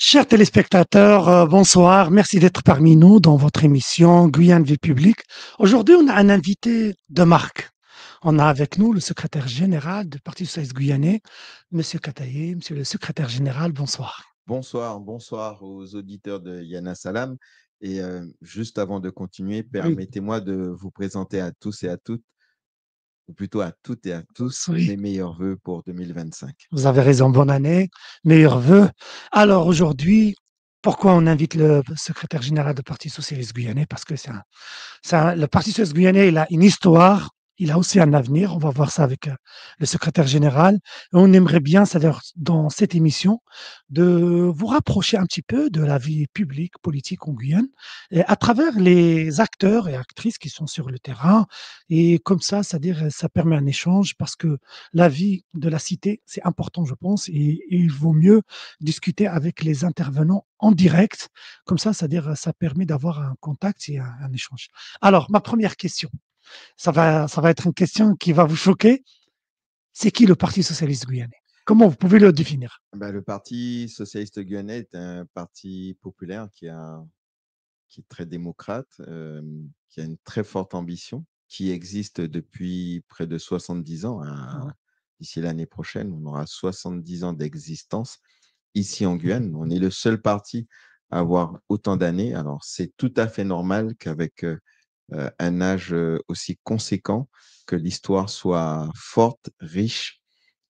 Chers téléspectateurs, bonsoir. Merci d'être parmi nous dans votre émission Guyane Vie publique. Aujourd'hui, on a un invité de marque. On a avec nous le secrétaire général du Parti socialiste guyanais, Monsieur Kataye. Monsieur le secrétaire général, bonsoir. Bonsoir, bonsoir aux auditeurs de Yana Salam. Et juste avant de continuer, Oui, permettez-moi de vous présenter à tous et à toutes, ou plutôt à toutes et à tous, oui, mes meilleurs voeux pour 2025. vous avez raison. Bonne année, meilleurs vœux. Alors aujourd'hui, pourquoi on invite le secrétaire général du Parti socialiste guyanais? Parce que le Parti socialiste guyanais, il a une histoire, il a aussi un avenir. On va voir ça avec le secrétaire général. Et on aimerait bien, c'est-à-dire dans cette émission, de vous rapprocher un petit peu de la vie publique, politique en Guyane, et à travers les acteurs et actrices qui sont sur le terrain. Et comme ça, c'est-à-dire, ça permet un échange parce que la vie de la cité, c'est important, je pense, et il vaut mieux discuter avec les intervenants en direct. Comme ça, c'est-à-dire, ça permet d'avoir un contact et un échange. Alors, ma première question, ça va être une question qui va vous choquer. C'est qui le Parti socialiste guyanais? Comment vous pouvez le définir? Ben, le Parti socialiste guyanais est un parti populaire qui est très démocrate, qui a une très forte ambition, qui existe depuis près de 70 ans. Mhm. D'ici l'année prochaine, on aura 70 ans d'existence ici en Guyane. On est le seul parti à avoir autant d'années. Alors, c'est tout à fait normal qu'avec un âge aussi conséquent, que l'histoire soit forte, riche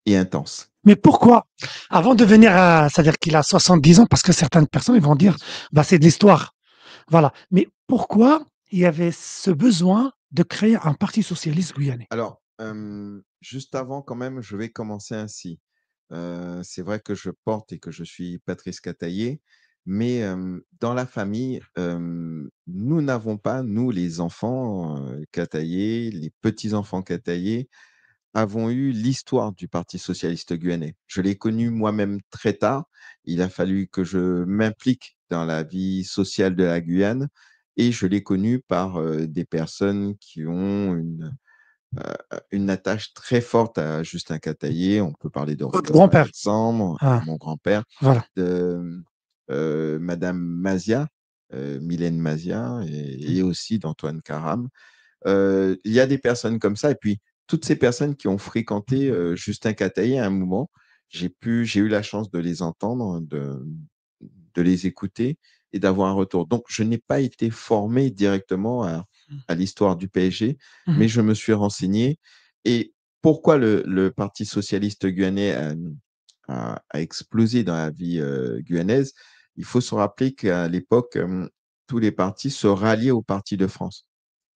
et intense. Mais pourquoi? Avant de venir à, c'est-à-dire qu'il a 70 ans, parce que certaines personnes ils vont dire, Bien sûr. bah, c'est de l'histoire. Voilà. Mais pourquoi il y avait ce besoin de créer un parti socialiste guyanais? Alors, juste avant, quand même, je vais commencer ainsi. C'est vrai que je porte et que je suis Patrice Cataillé, mais dans la famille, nous n'avons pas, nous les enfants Cataillé, les petits-enfants Cataillé, avons eu l'histoire du Parti socialiste guyanais. Je l'ai connu moi-même très tard. Il a fallu que je m'implique dans la vie sociale de la Guyane et je l'ai connu par des personnes qui ont une attache très forte à Justin Cataillé. On peut parler de Votre Robert grand-père. Alexandre, Ah, mon grand-père, voilà. de Madame Mazia, Mylène Mazia, et aussi d'Antoine Karam. Il y a des personnes comme ça. Et puis, toutes ces personnes qui ont fréquenté Justin Cataillé à un moment, j'ai eu la chance de les entendre, de les écouter et d'avoir un retour. Donc, je n'ai pas été formé directement à l'histoire du PSG, Mhm. mais je me suis renseigné. Et pourquoi le Parti socialiste guyanais a explosé dans la vie guyanaise? Il faut se rappeler qu'à l'époque, tous les partis se ralliaient au Parti de France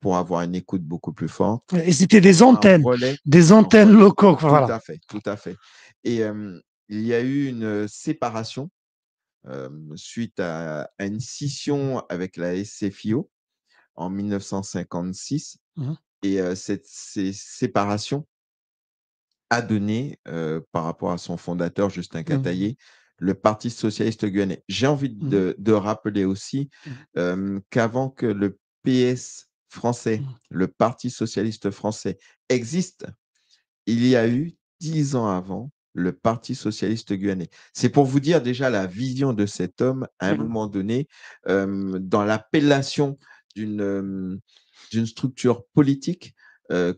pour avoir une écoute beaucoup plus forte, Et c'était pour avoir des un antennes relais. locaux. Tout Voilà. à fait, tout à fait. Et il y a eu une séparation suite à une scission avec la SFIO en 1956. Mhm. Et cette séparation a donné, par rapport à son fondateur, Justin Mhm. Cataillé, le Parti socialiste guyanais. J'ai envie Mhm. de rappeler aussi Mhm. qu'avant que le PS français, Mhm. le Parti socialiste français, existe, il y a eu 10 ans avant le Parti socialiste guyanais. C'est pour vous dire déjà la vision de cet homme à un Mhm. moment donné, dans l'appellation d'une structure politique,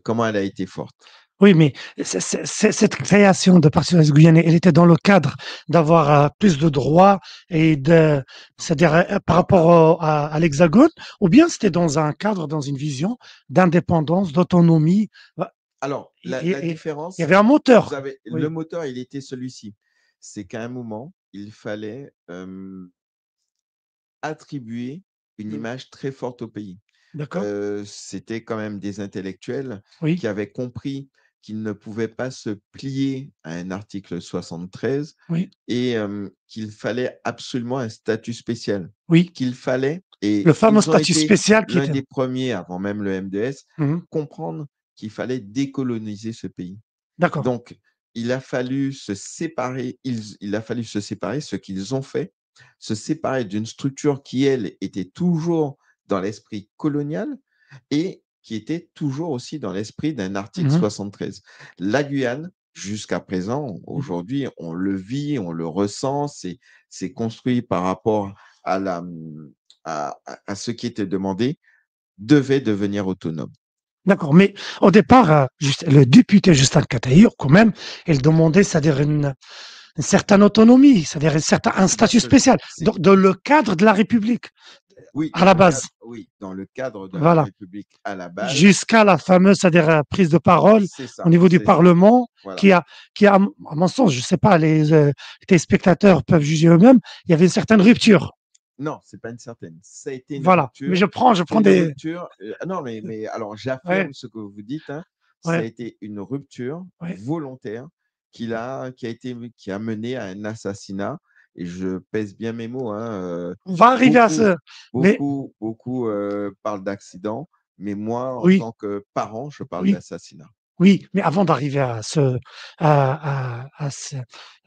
comment elle a été forte. Oui, mais cette création de Parti socialiste guyanais, elle était dans le cadre d'avoir plus de droits et de, c'est-à-dire par rapport à l'Hexagone, ou bien c'était dans un cadre, dans une vision d'indépendance, d'autonomie. Alors, la Il y différence, avait un vous moteur. avez le Oui. moteur, il était celui-ci. C'est qu'à un moment, il fallait attribuer une Mm. image très forte au pays. D'accord. C'était quand même des intellectuels Oui. qui avaient compris qu'ils ne pouvaient pas se plier à un article 73 Oui. et qu'il fallait absolument un statut spécial. Oui. Qu'il fallait, Le et fameux ils ont statut été spécial qui l'un était. des premiers, avant même le MDS, Mhm. comprendre qu'il fallait décoloniser ce pays. D'accord. Donc, il a fallu se séparer, il a fallu se séparer, ce qu'ils ont fait, se séparer d'une structure qui, elle, était toujours dans l'esprit colonial et qui était toujours aussi dans l'esprit d'un article Mhm. 73. La Guyane jusqu'à présent, Mmh. aujourd'hui, on le vit, on le ressent, c'est construit par rapport à à ce qui était demandé, devait devenir autonome. D'accord, mais au départ, juste le député Justin Cataillur, quand même, il demandait, c'est-à-dire une certaine autonomie, c'est-à-dire un Bah, statut spécial, c'est dans le cadre de la République, oui, à la base. dans le cadre de la Voilà. République à la base, Jusqu'à la fameuse, c'est-à-dire prise de parole au niveau du c'est ça, Parlement, voilà. qui a, à mon sens, je ne sais pas, les téléspectateurs peuvent juger eux-mêmes, il y avait une certaine rupture. Non, c'est pas une certaine. Ça a été une Voilà. Mais rupture. je C'est prends une des. rupture. Non, mais alors Ouais, j'affirme ce que vous dites, hein. Ça a ouais, été une rupture ouais. volontaire qui a mené à un assassinat. Et je pèse bien mes mots, hein. On va arriver à Beaucoup, ce. Mais beaucoup parlent d'accident, mais moi, en oui, tant que parent, je parle oui. d'assassinat. Oui, mais avant d'arriver à ce, À à ce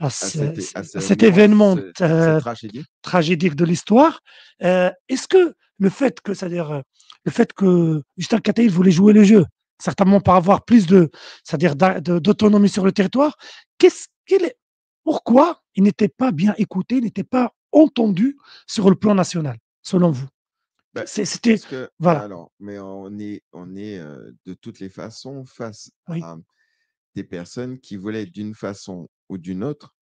cet moment, événement cette tragédie. tragédique de l'histoire, est-ce que le fait que, c'est-à-dire, le fait que Justin Catay voulait jouer le jeu, certainement par avoir plus de, c'est-à-dire d'autonomie sur le territoire, qu'est-ce qu'il est, pourquoi il n'était pas bien écouté, il n'était pas entendu sur le plan national, selon vous? Bah, C'était, parce que voilà, alors, mais on est, de toutes les façons face oui, à des personnes qui voulaient d'une façon ou d'une autre,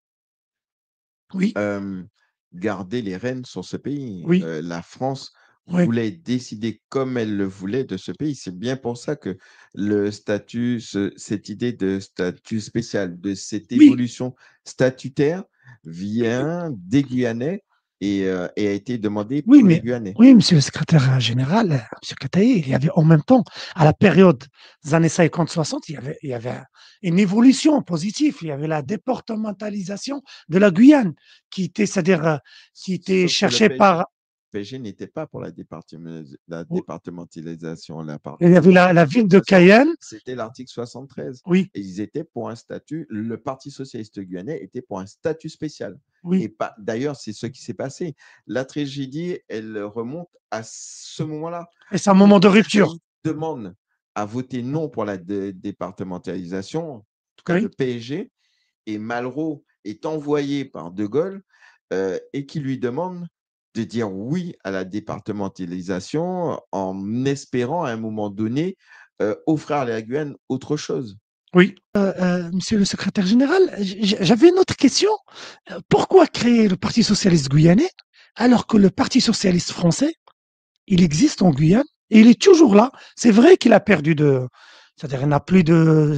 oui, hem, garder les rênes sur ce pays. oui, La France oui, voulait décider comme elle le voulait de ce pays. C'est bien pour ça que le statut, cette idée de statut spécial, de cette oui. évolution statutaire vient des Guyanais et a été demandée Oui, pour les mais Guyanais. oui, monsieur le secrétaire général, monsieur Kataï, il y avait en même temps, à la période des années 50-60, il y avait une évolution positive. Il y avait la départementalisation de la Guyane, qui était, c'est-à-dire, qui était Sauf que cherchée par. le PSG n'était pas pour la départementalisation. Il y avait la ville de Départementalisation, Cayenne, c'était l'article 73 oui, et ils étaient pour un statut le Parti socialiste guyanais était pour un statut spécial et oui, pas d'ailleurs, c'est ce qui s'est passé. La tragédie, elle remonte à ce moment-là et c'est un où moment de le rupture. pays demande à voter non pour la départementalisation, en tout cas le Oui, PSG, et Malraux est envoyé par De Gaulle et qui lui demande de dire oui à la départementalisation en espérant à un moment donné offrir à la Guyane autre chose. oui. Monsieur le secrétaire général, j'avais une autre question. Pourquoi créer le Parti socialiste guyanais alors que le Parti socialiste français il existe en Guyane et il est toujours là. C'est vrai qu'il a perdu de. C'est-à-dire, il n'a plus de.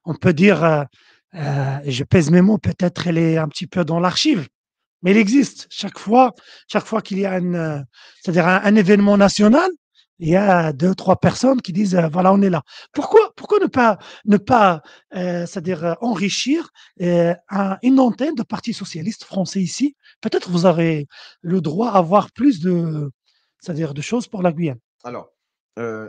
On peut dire, et je pèse mes mots, peut-être elle est un petit peu dans l'archive, mais il existe. Chaque fois qu'il y a c'est-à-dire un événement national, il y a deux, trois personnes qui disent voilà, on est là. Pourquoi ne pas c'est-à-dire enrichir une antenne de Parti socialiste français ici? Peut-être vous aurez le droit à avoir plus de, c'est-à-dire de choses pour la Guyane. Alors,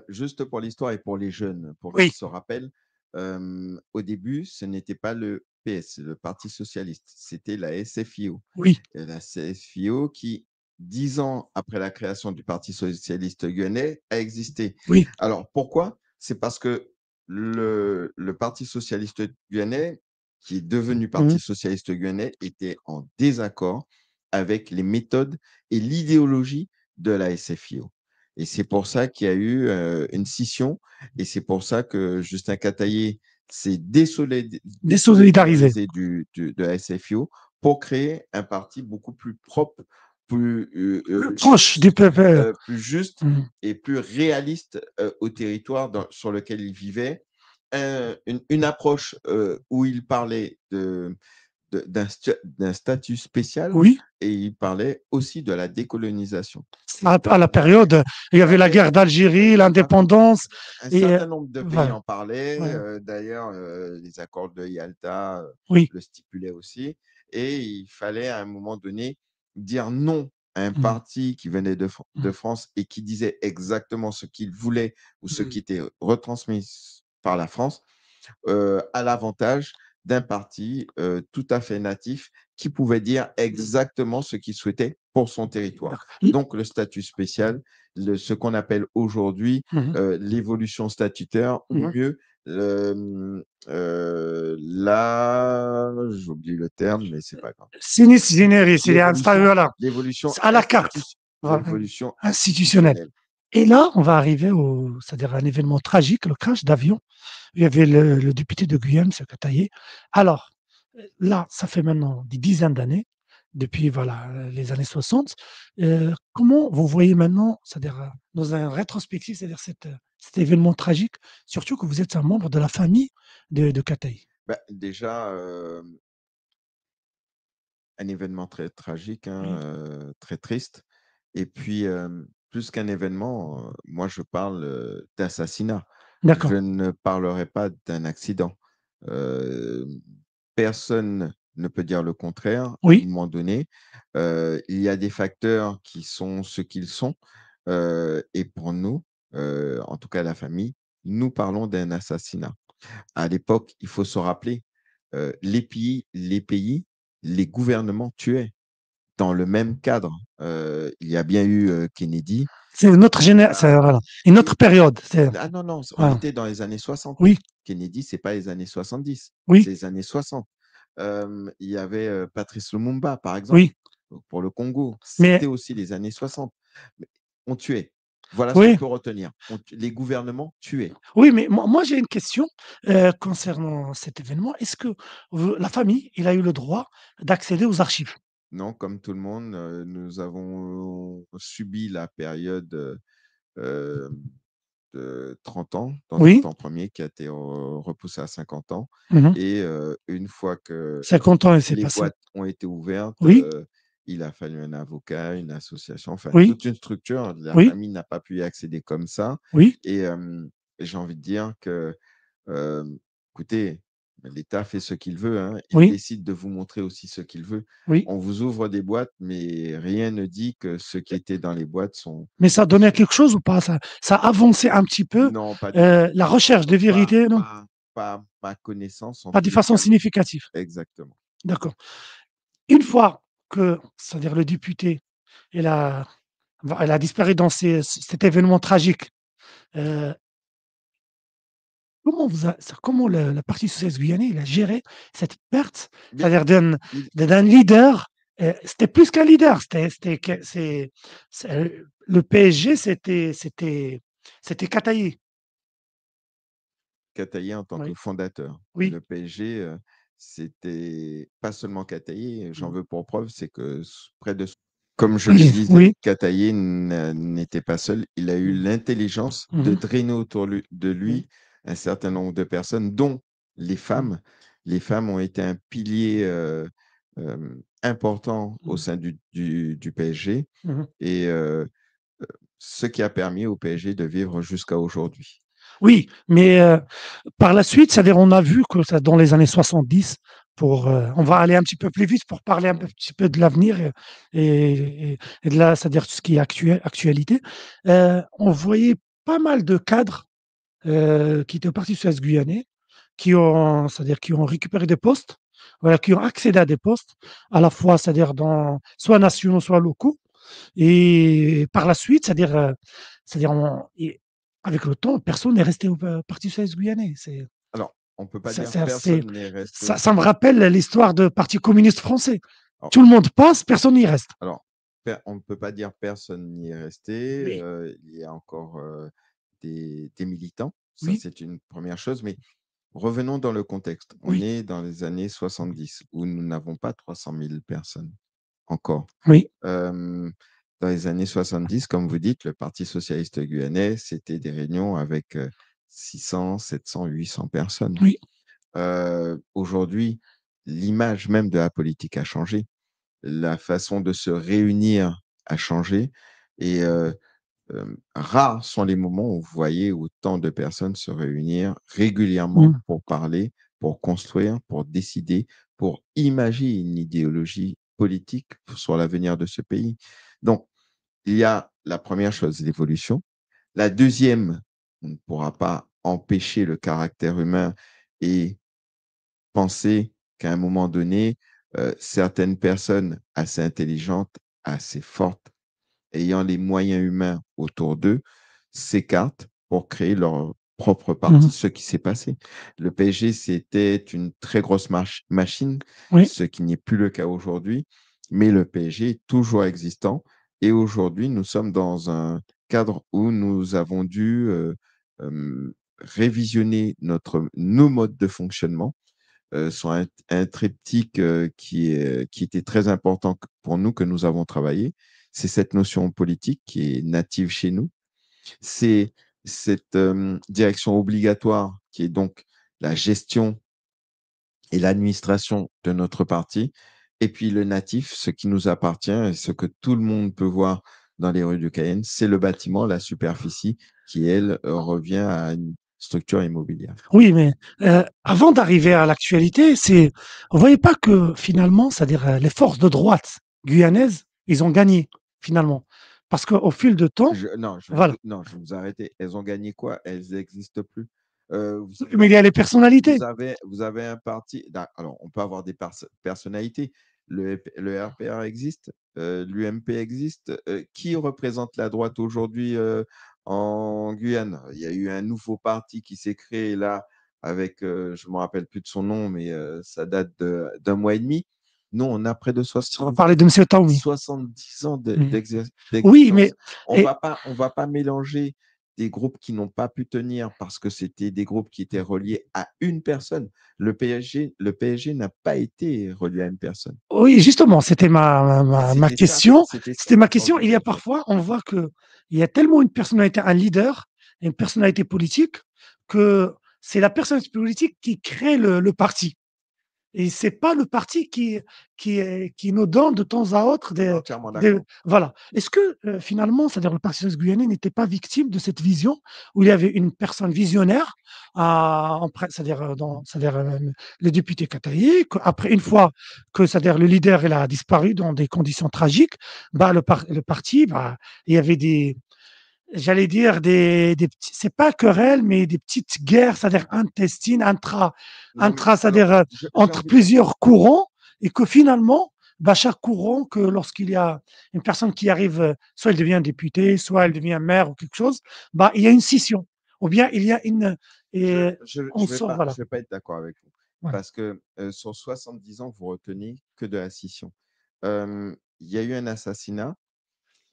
juste pour l'histoire et pour les jeunes, pour qu'ils Oui, se rappellent, au début, ce n'était pas le PS, le Parti socialiste, c'était la SFIO. oui, Et la SFIO qui, 10 ans après la création du Parti socialiste guyanais, a existé. oui, Alors pourquoi? C'est parce que le Parti socialiste guyanais, qui est devenu mhm, Parti socialiste guyanais, était en désaccord avec les méthodes et l'idéologie de la SFIO. Et c'est pour ça qu'il y a eu une scission et c'est pour ça que Justin Cataillé s'est désolidarisé. désolidarisé de la SFIO pour créer un parti beaucoup plus propre, plus Proche du peuple. plus juste Mhm. et plus réaliste au territoire sur lequel il vivait. Une approche où il parlait d'un statut spécial Oui, et il parlait aussi de la décolonisation. à la période, il y À la avait la guerre période, d'Algérie, tout à fait. l'indépendance, Un et certain nombre de pays voilà, en parlaient. ouais, D'ailleurs, les accords de Yalta oui, le stipulaient aussi. Et il fallait à un moment donné dire non à un mhm, parti qui venait de mhm, France et qui disait exactement ce qu'il voulait ou ce mhm. qui était retransmis par la France à l'avantage d'un parti tout à fait natif qui pouvait dire exactement ce qu'il souhaitait pour son territoire. Donc, le statut spécial, ce qu'on appelle aujourd'hui Mhm, l'évolution statutaire, ou mhm. mieux, Là, j'oublie le terme, mais c'est pas grave. Sinis generis, L'évolution voilà, l'évolution à la carte, voilà, l'évolution institutionnelle. institutionnelle. Et là, on va arriver au, c'est-à-dire un événement tragique, le crash d'avion. Il y avait le député de Guyane, M. Kataye. Alors, là, ça fait maintenant des dizaines d'années, depuis voilà, les années 60. Comment vous voyez maintenant, c'est-à-dire dans un rétrospectif, c'est-à-dire cet événement tragique, surtout que vous êtes un membre de la famille de Kataye? Bah, déjà, un événement très tragique, hein, Oui, très triste et puis, plus qu'un événement, moi je parle, d'assassinat. Je d'accord. ne parlerai pas d'un accident. Hem, Personne ne peut dire le contraire à un Oui, moment donné. Il y a des facteurs qui sont ce qu'ils sont, et pour nous, en tout cas la famille, nous parlons d'un assassinat. À l'époque, il faut se rappeler, les gouvernements tuaient dans le même cadre. Il y a bien eu, Kennedy. c'est une autre Il y génération, a voilà, une autre oui, période. ah non, non, on Voilà. était dans les années 60. Oui, Kennedy, c'est pas les années 70, oui, c'est les années 60. Il y avait, Patrice Lumumba, par exemple, oui, pour le Congo, mais c'était aussi les années 60. Mais on tuait. Voilà ce qu'on oui, peut retenir. Les gouvernements tuaient. oui, mais moi j'ai une question concernant cet événement. Est-ce que la famille, il a eu le droit d'accéder aux archives? Non, comme tout le monde, nous avons subi la période, hem, de 30 ans, dans un Oui, temps premier qui a été repoussé à 50 ans mhm. et une fois que 50 ans, il s'est les passé. boîtes ont été ouvertes, Oui, il a fallu un avocat, une association, enfin oui, toute une structure. La oui, famille n'a pas pu y accéder comme ça oui, et j'ai envie de dire que, écoutez, l'État fait ce qu'il veut, hein. Il oui, décide de vous montrer aussi ce qu'il veut. oui. On vous ouvre des boîtes, mais rien ne dit que ce qui était dans les boîtes Mais ça donnait quelque chose ou pas? Ça avançait un petit peu non, pas du tout. la recherche de Pas vérité, non? pas pas à ma connaissance en Pas de tous les façon cas, non. significative. Exactement. D'accord. Une fois que, c'est-à-dire le député, il a, elle a disparu dans cet événement tragique. euh, comment le Parti socialiste guyanais il a géré cette perte, Mais c'est-à-dire il d'un leader, c'était plus qu'un leader, le PSG, c'était Kataï. Kataïé en tant que Oui, fondateur. oui, Le PSG, c'était pas seulement Kataïé, j'en mm. veux pour preuve, c'est que près de comme je le disais, Oui, Kataïé n'était pas seul. Il a eu mm. l'intelligence de Mhm. drainer autour de Oui, lui un certain nombre de personnes, dont les mm. femmes. Les femmes ont été un pilier, important au Mm. sein du PSG Mhm. et ce qui a permis au PSG de vivre jusqu'à aujourd'hui. Oui, mais par la suite, c'est-à-dire on a vu que ça, dans les années 70, on va aller un petit peu plus vite pour parler un petit peu de l'avenir et de la, c'est-à-dire tout ce qui est actualité. On voyait pas mal de cadres qui étaient partis sur guyanais, c'est-à-dire qui ont récupéré des postes, voilà, qui ont accédé à des postes, à la fois, c'est-à-dire dans soit nationaux, soit locaux. Et par la suite, c'est-à-dire avec le temps, personne n'est resté au Parti socialiste guyanais. Alors, on ne peut pas Ça, dire ça, c'est- personne n'est ça- resté. ça me rappelle l'histoire du Parti communiste français. Alors, Tout le monde passe, personne n'y reste. alors, on ne peut pas dire personne n'y est resté. Oui, Il y a encore des militants. Ça, oui, c'est une première chose. Mais revenons dans le contexte. On oui, est dans les années 70 où nous n'avons pas 300 000 personnes encore. oui, Euh, Dans les années 70, comme vous dites, le Parti socialiste guyanais, c'était des réunions avec 600, 700, 800 personnes. oui. Aujourd'hui, l'image même de la politique a changé. La façon de se réunir a changé et rares sont les moments où vous voyez autant de personnes se réunir régulièrement Mm. pour parler, pour construire, pour décider, pour imaginer une idéologie politique sur l'avenir de ce pays. Donc, il y a la première chose, l'évolution. La deuxième, on ne pourra pas empêcher le caractère humain et penser qu'à un moment donné, certaines personnes assez intelligentes, assez fortes, ayant les moyens humains autour d'eux, s'écartent pour créer leur propre Mmh. partie ce qui s'est passé. Le PSG, c'était une très grosse machine, Oui, ce qui n'est plus le cas aujourd'hui, mais le PSG est toujours existant et aujourd'hui, nous sommes dans un cadre où nous avons dû, révisionner nos modes de fonctionnement, sur un triptyque, qui était très important pour nous, que nous avons travaillé. C'est cette notion politique qui est native chez nous. C'est cette, direction obligatoire qui est donc la gestion et l'administration de notre parti. Et puis le natif, ce qui nous appartient et ce que tout le monde peut voir dans les rues de Cayenne, c'est le bâtiment, la superficie qui, elle, revient à une structure immobilière. oui, mais avant d'arriver à l'actualité, vous voyez pas que finalement, c'est-à-dire, les forces de droite guyanaises, ils ont gagné finalement? Parce qu'au fil de temps, voilà, Non, je vais vous arrêter. Elles ont gagné quoi? Elles n'existent plus. Vous mais il y savez, a les personnalités. vous avez un parti. Alors, on peut avoir des personnalités. Le RPR existe, l'UMP existe. Qui représente la droite aujourd'hui, en Guyane? Il y a eu un nouveau parti qui s'est créé là avec, je ne me rappelle plus de son nom, mais ça date d'un mois et demi. Nous, on a près de On va parler de monsieur Taoumi. 70 ans Mmh. Oui, mais d'existence. et On va pas mélanger des groupes qui n'ont pas pu tenir parce que c'était des groupes qui étaient reliés à une personne. Le PSG n'a pas été relié à une personne. oui, justement, c'était ma question. C'était ça C'était ma question. Il y a l'organisation. parfois, on voit qu'il y a tellement une personnalité, un leader, une personnalité politique, que c'est la personnalité politique qui crée le parti. Et c'est pas le parti qui nous donne de temps à autre Je suis des, entièrement des d'accord. voilà. Est-ce que finalement, c'est-à-dire le Parti socialiste guyanais n'était pas victime de cette vision où il y avait une personne visionnaire, c'est-à-dire c'est-à-dire le député Kataï, après une fois que c'est-à-dire le leader il a disparu dans des conditions tragiques, bah le parti, bah il y avait des j'allais dire des petits, c'est pas querelles, mais des petites guerres, c'est-à-dire intestines, Non, mais alors, c'est-à-dire j'ai entre envie de. plusieurs courants, et que finalement, bah, chaque courant, que lorsqu'il y a une personne qui arrive, soit elle devient député, soit elle devient maire ou quelque chose, bah, il y a une scission, ou bien il y a une, et on sort, voilà. Je vais pas être d'accord avec vous. Ouais. Parce que sur 70 ans, vous retenez que de la scission. Il y a eu un assassinat.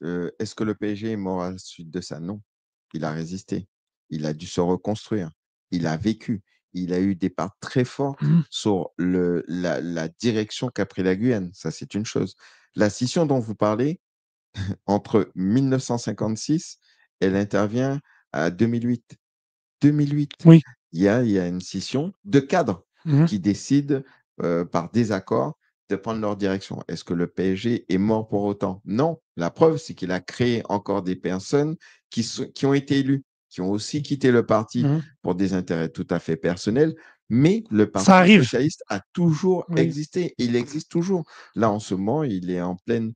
Est-ce que le PSG est mort à la suite de ça? Non. Il a résisté. Il a dû se reconstruire. Il a vécu. Il a eu des parts très fortes Mmh. sur la direction qu'a pris la Guyane. Ça, c'est une chose. La scission dont vous parlez, entre 1956, elle intervient à 2008. 2008, Oui. il y a une scission de cadres Mmh. qui décident, par désaccord, de prendre leur direction. Est-ce que le PSG est mort pour autant? Non. La preuve, c'est qu'il a créé encore des personnes qui ont été élues, qui ont aussi quitté le parti Mmh. pour des intérêts tout à fait personnels, mais le Ça parti arrive. socialiste a toujours Oui. existé. Il existe toujours. Là, en ce moment, il est en plein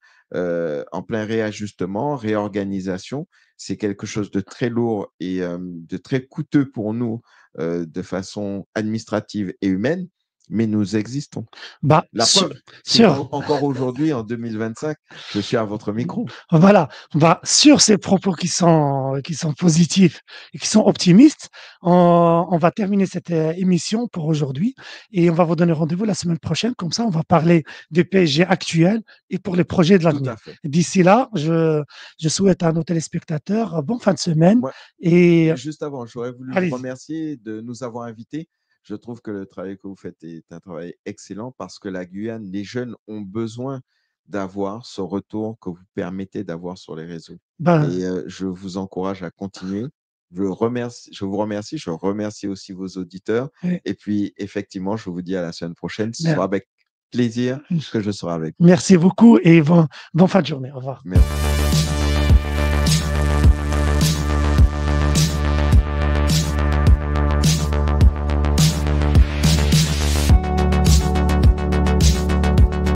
réajustement, réorganisation. C'est quelque chose de très lourd et de très coûteux pour nous, de façon administrative et humaine, mais nous existons. Bah, La preuve, c'est sur, qu'encore aujourd'hui, en 2025, je suis à votre micro. voilà, bah, sur ces propos qui sont positifs et qui sont optimistes, on va terminer cette émission pour aujourd'hui et on va vous donner rendez-vous la semaine prochaine. Comme ça, on va parler du PSG actuel et pour les projets de Tout l'avenir. à fait. D'ici là, je souhaite à nos téléspectateurs bonne fin de semaine Moi, et juste avant, j'aurais voulu vous allez-y. remercier de nous avoir invités. Je trouve que le travail que vous faites est un travail excellent parce que la Guyane, les jeunes ont besoin d'avoir ce retour que vous permettez d'avoir sur les réseaux. Et Ben, je vous encourage à continuer. Je vous remercie. Je remercie aussi vos auditeurs. oui, Et puis, effectivement, je vous dis à la semaine prochaine. Ce mer- sera avec plaisir que je serai avec vous. merci beaucoup et bonne fin de journée. Au revoir. Merci.